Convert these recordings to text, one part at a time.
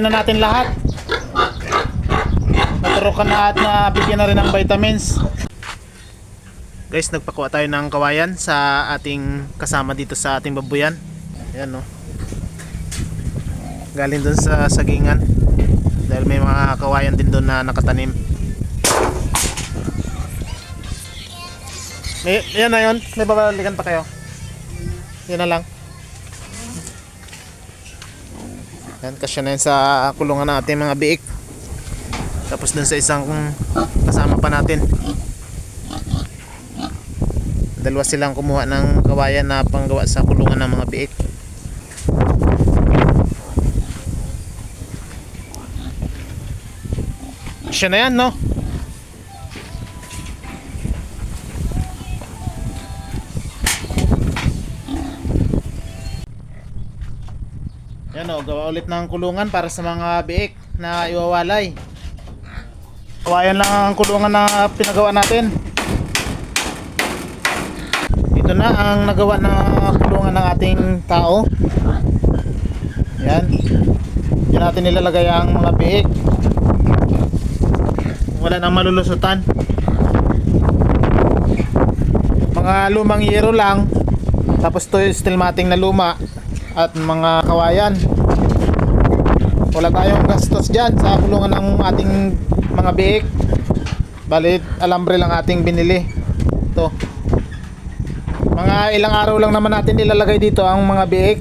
na natin lahat. Naturukan na at nabigyan na rin ng vitamins. Guys, nagpakuha tayo ng kawayan sa ating kasama dito sa ating babuyan. Ayan, no. Galing dun sa sagingan. Dahil may mga kawayan din doon na nakatanim. Yan na yun. May babalikan pa kayo. Yan na lang. Yan, kasya na yun sa kulungan natin mga biik. Tapos dun sa isang kasama pa natin. Dalawa silang kumuha ng kawayan na panggawa sa kulungan ng mga biik. Siya na yan, no? Yan, o, gawa ulit ng kulungan para sa mga biik na iwawalay. Kawayan lang ang kulungan na pinagawa natin. Ito na ang nagawa na kulungan ng ating tao. Yan. Diyan natin nilalagay ang mga biik. Wala nang malulusutan. Mga lumang yero lang. Tapos to steel matting na luma. At mga kawayan. Wala tayong gastos dyan sa kulungan ng ating mga biik. Balit alambre lang ating binili. Ito. Mga ilang araw lang naman natin ilalagay dito ang mga biik.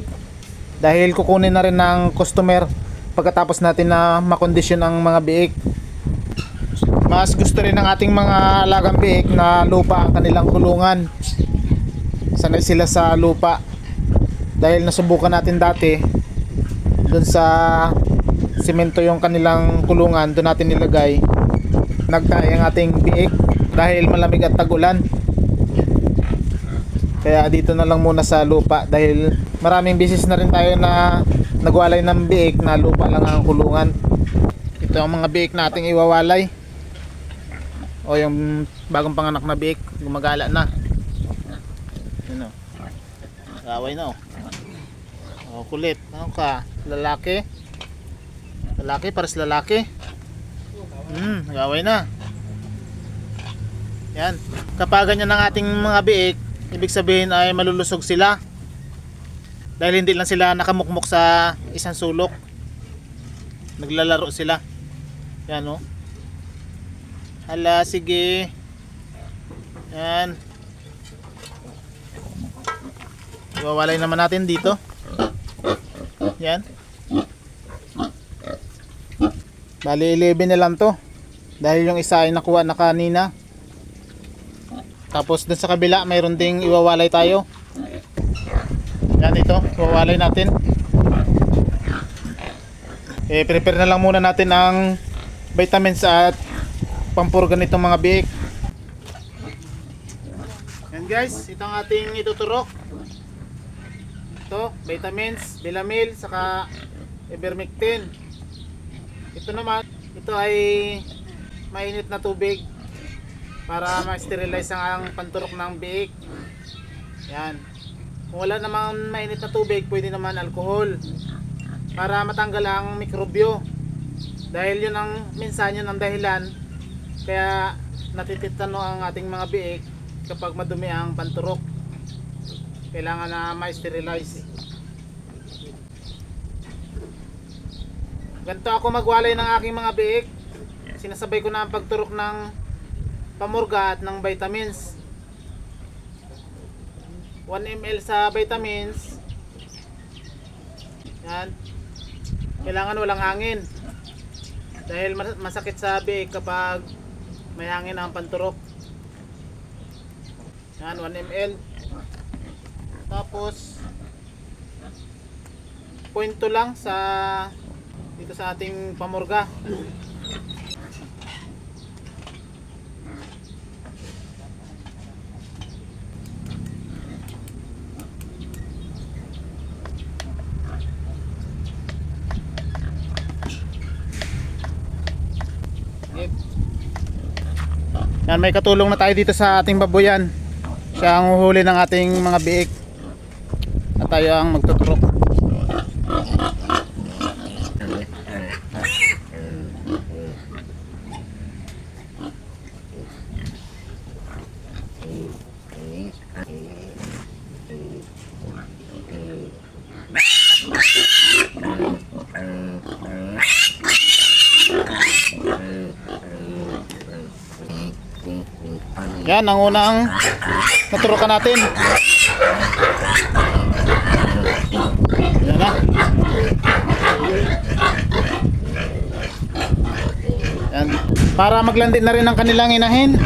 Dahil kukunin na rin ng customer pagkatapos natin na makondisyon ang mga biik. Mas gusto rin ng ating mga alagang biik na lupa ang kanilang kulungan. Sanay sila sa lupa. Dahil nasubukan natin dati doon sa simento yung kanilang kulungan, doon natin nilagay. Nagtae ang ating biik dahil malamig at tag-ulan. Kaya dito na lang muna sa lupa dahil maraming bisis na rin tayo na nagwalay ng biik na lupa lang ang kulungan. Ito ang mga biik nating iwawalay. O yung bagong panganak na biik, gumagala na. Yun o. Gaway na o. O, kulit. Ano ka? Lalaki? Lalaki? Paras lalaki? Gaway na. Yan. Kapag ganyan ang ating mga biik, ibig sabihin ay malulusog sila. Dahil hindi lang sila nakamukmok sa isang sulok. Naglalaro sila. Yan o. Hala, sige. Yan. Iwawalay naman natin dito. Yan. Bali 11 na lang to. Dahil yung isa ay nakuha na kanina. Tapos dun sa kabila mayroon ding iwawalay tayo. Yan, ito, iwawalay natin. Prepare na lang muna natin ang vitamins at pampurga nitong mga biik. Yan guys, ito ang ating ituturok. Ito, vitamins, Bilamil, saka ivermectin. Ito naman, ito ay mainit na tubig para ma-sterilize ang panturok ng biik. Yan. Kung wala naman mainit na tubig, pwede naman alcohol para matanggal ang mikrobyo. Dahil yun ang minsan, yun ang dahilan kaya natititano ang ating mga biik kapag madumi ang panturok. Kailangan na ma-sterilize. Ganito ako magwalay ng aking mga biik. Sinasabay ko na ang pagturok ng pamurga at ng vitamins. 1 ml sa vitamins. Yan. Kailangan walang hangin. Dahil masakit sa biik kapag may hangin ang panturok. Yan, 1 ml. Tapos 0.2 lang sa dito sa ating pamurga. Yan, may katulong na tayo dito sa ating babuyan. Siya ang uhuli ng ating mga biik. At tayo ang magtuturok. Yan ang unang naturukan natin. Yan na. Yan. Para maglandi na rin ang kanilang inahin.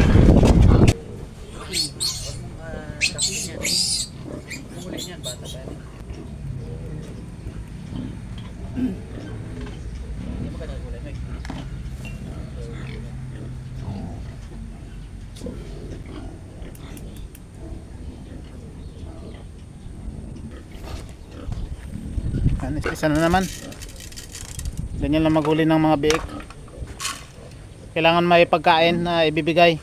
Isa na naman. Ganyan lang maghuli ng mga biik. Kailangan may pagkain na ibibigay.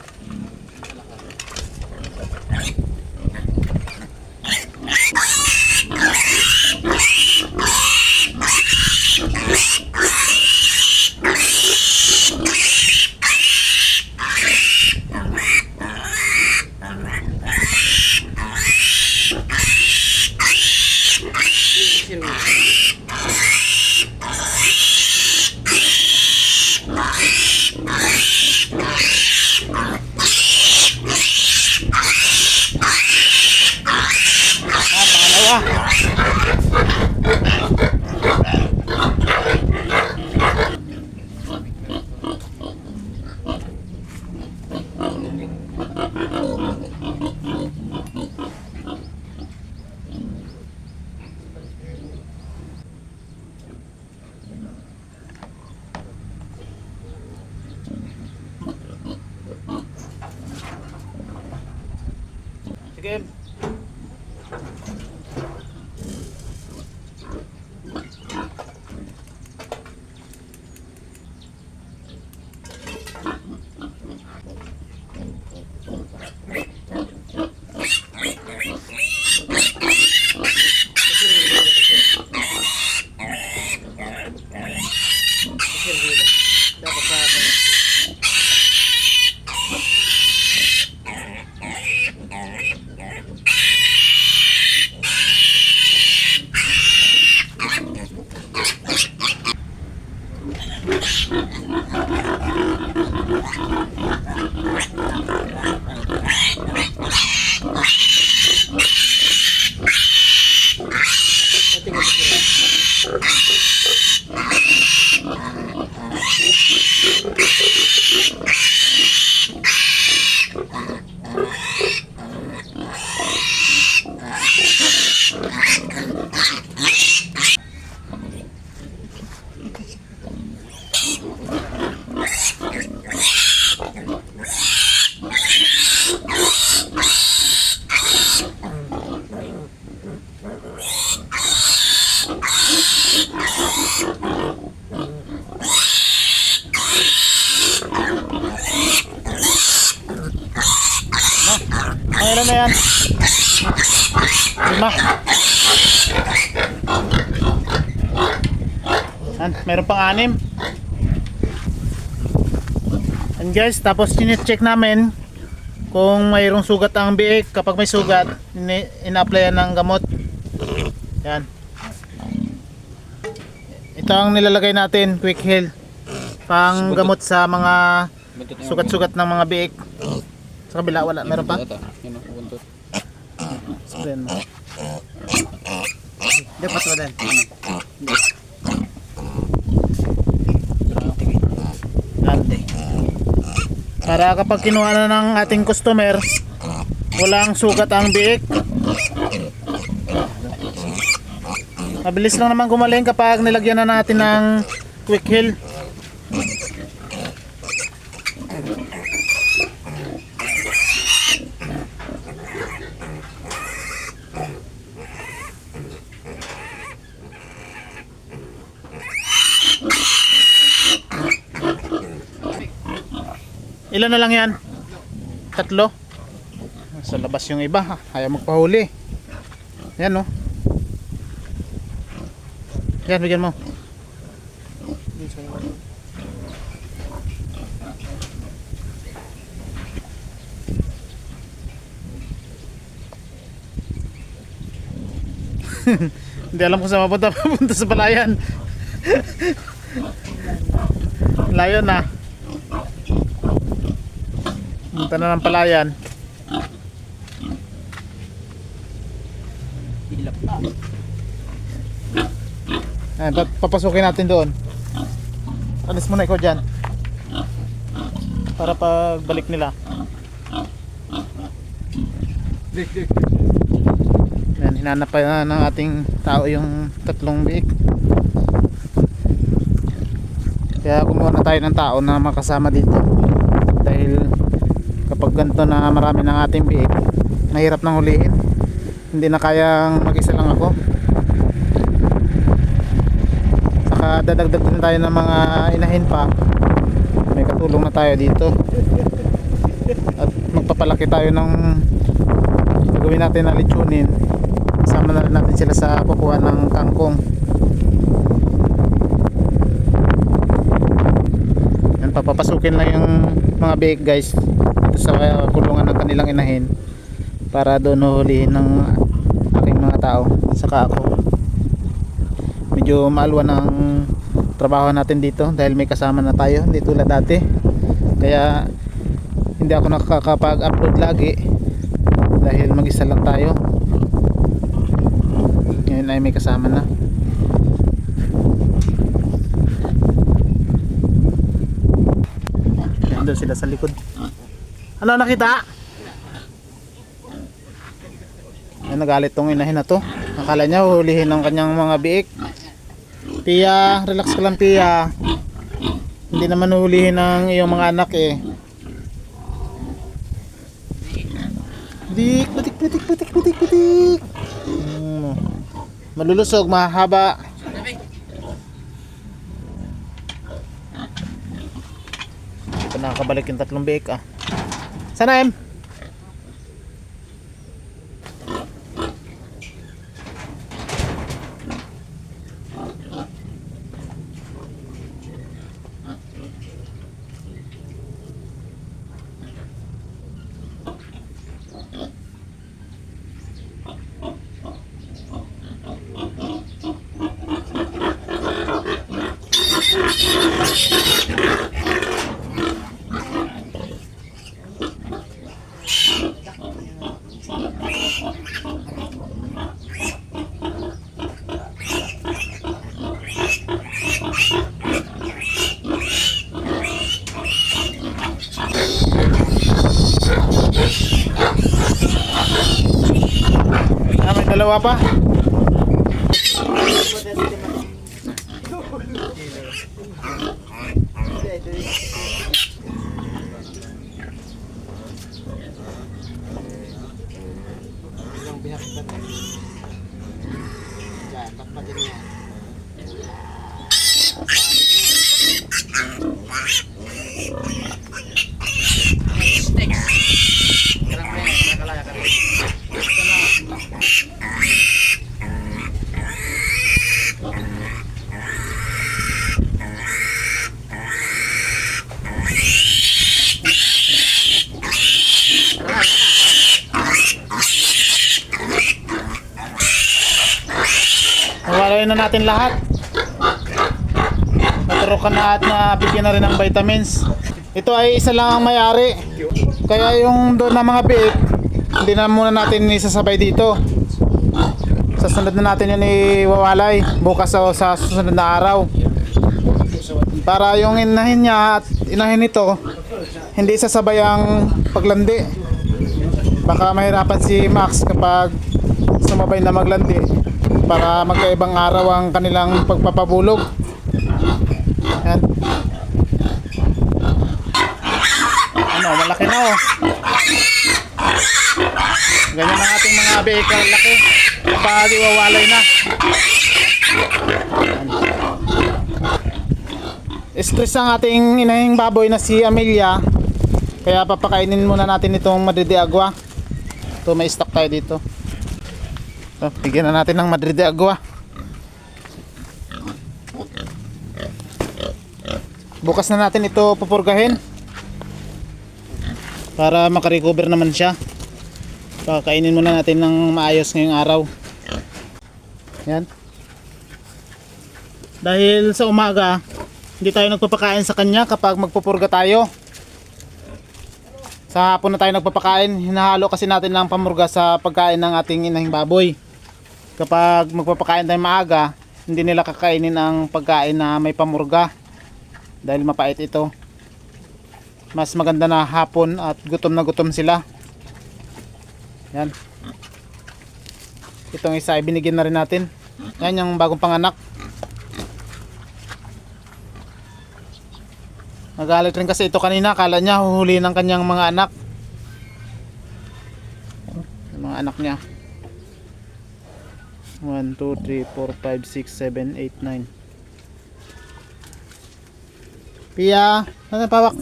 Sige. Ilan na yan? 5. Yan, meron pang 6. And guys, tapos check namin kung mayroong sugat ang biik. Kapag may sugat, ina-applyan ng gamot. Yan. Ito ang nilalagay natin, Quick Heal. Pang gamot sa mga sugat-sugat ng mga biik. Sa kabila wala, meron pa? Sprayan mo. Hindi pa din. Para kapag kinuha na ng ating customer, walang sugat ang biik. Mabilis lang naman gumaling kapag nilagyan na natin ng Quick Heal. Ilan na lang yan? 3? Sa labas yung iba, ayaw magpahuli. Yan no. Yan, bigyan mo. Hindi alam kung saan mapunta. Papunta sa palayan. Layo na. Punta na ng palayan. Ayan, papasukin natin doon. Alis muna ikaw dyan. Para pagbalik nila. Ayan, hinanap pa na ng ating tao yung tatlong biik. Kaya kumuha na tayo ng tao na makasama dito. Dahil kapag ganito na marami ng ating biik, mahirap nang hulihin. Hindi na kayang mag-isa lang ako. Saka dadagdag din tayo ng mga inahin pa. May katulong na tayo dito. At magpapalaki tayo ng gagawin natin na lechonin. Kasama na rin natin sila sa kukuha ng kangkong. Yan, papapasukin lang yung mga biik guys dito sa kulungan ng kanilang inahin para doon huhulihin ng aking mga tao. Saka ako, medyo maalwa ng trabaho natin dito dahil may kasama na tayo, hindi tulad dati. Kaya hindi ako nakakapag-upload lagi dahil mag-isa lang tayo. Ngayon ay may kasama na. Doon sila sa likod. Ano nakita? Ay, nagalit tong inahin na to. Akala niya hulihin ng kanyang mga biik. Pia, relax ka lang Pia. Hindi naman hulihin ng iyong mga anak eh. Putik. Malulusog, mahaba. Hindi pa nakakabalik yung tatlong biik ah. Sana em? May dalawa pa. Nawalayin na natin lahat. Naturukan na at nabigyan na rin ng vitamins. Ito ay isa lang ang may-ari. Kaya yung doon na mga biik, hindi na muna natin isasabay dito. Sa sunod na natin yun iwawalay. Bukas o sa susunod na araw. Para yung inahin niya at inahin ito, hindi sasabay ang paglandi. Baka mahirapan si Max kapag sumabay na maglandi. Para magkaibang araw ang kanilang pagpapabulog. Yan. Ano, malaki na oh. Ganyan ang ating mga biik, laki. Kapag iwawalay na. Stress ang ating inahing baboy na si Amelia. Kaya papakainin muna natin itong Madrid de Agua. Ito, may stock tayo dito. So, bigyan na natin ng Madrid de Agua. Bukas na natin ito pupurgahin para makarecover naman siya. Pakainin muna natin ng maayos ngayong araw. Yan. Dahil sa umaga hindi tayo nagpapakain sa kanya kapag magpupurga tayo. Sa hapon na tayo nagpapakain, hinahalo kasi natin ng pamurga sa pagkain ng ating inahing baboy. Kapag magpapakain tayo maaga, hindi nila kakainin ang pagkain na may pamurga dahil mapait ito. Mas maganda na hapon at gutom na gutom sila. Yan. Itong isa ay binigyan na rin natin. Yan yung bagong panganak. Nagalit rin kasi ito kanina, akala niya huhuli ng kanyang mga anak. Yung mga anak niya. 1, 2, 3, 4, 5, 6, 7, 8, 9. Pia, ano pawak?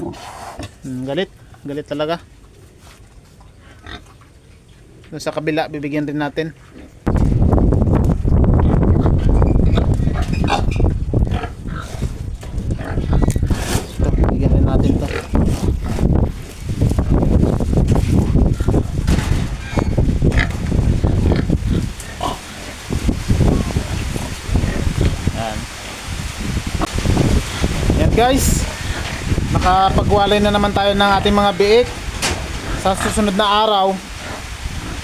Galit, galit talaga. Doon sa kabila, bibigyan rin natin. Ito, bibigyan rin natin to. Guys, nakapagwalay na naman tayo ng ating mga biik. Sa susunod na araw,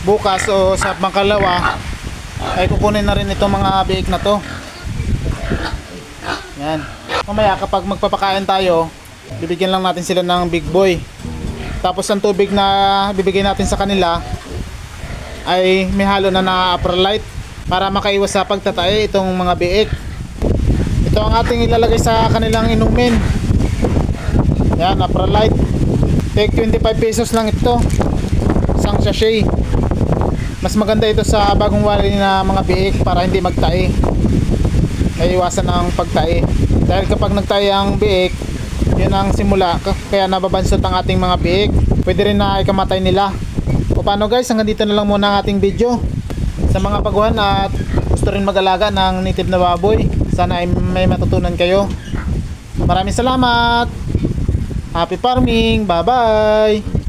bukas o sa pangkalawa, ay kukunin na rin itong mga biik na to. Yan. Mamaya kapag magpapakain tayo, bibigyan lang natin sila ng big boy. Tapos ang tubig na bibigyan natin sa kanila ay may halo na Aprolite para makaiwas sa pagtatae itong mga biik. Ito ang ating ilalagay sa kanilang inumin. Yan, Aprolite. Take 25 pesos lang ito. Isang sachet. Mas maganda ito sa bagong wali na mga biik para hindi magtae. Ay iwasan ang pagtae. Dahil kapag nagtae ang biik, yun ang simula. Kaya nababansot ang ating mga biik. Pwede rin na ikamatay nila. O paano guys, hanggang dito na lang muna ang ating video. Sa mga baguhan at gusto rin mag-alaga ng native na baboy, sana ay may matutunan kayo. Maraming salamat. Happy farming. Bye bye.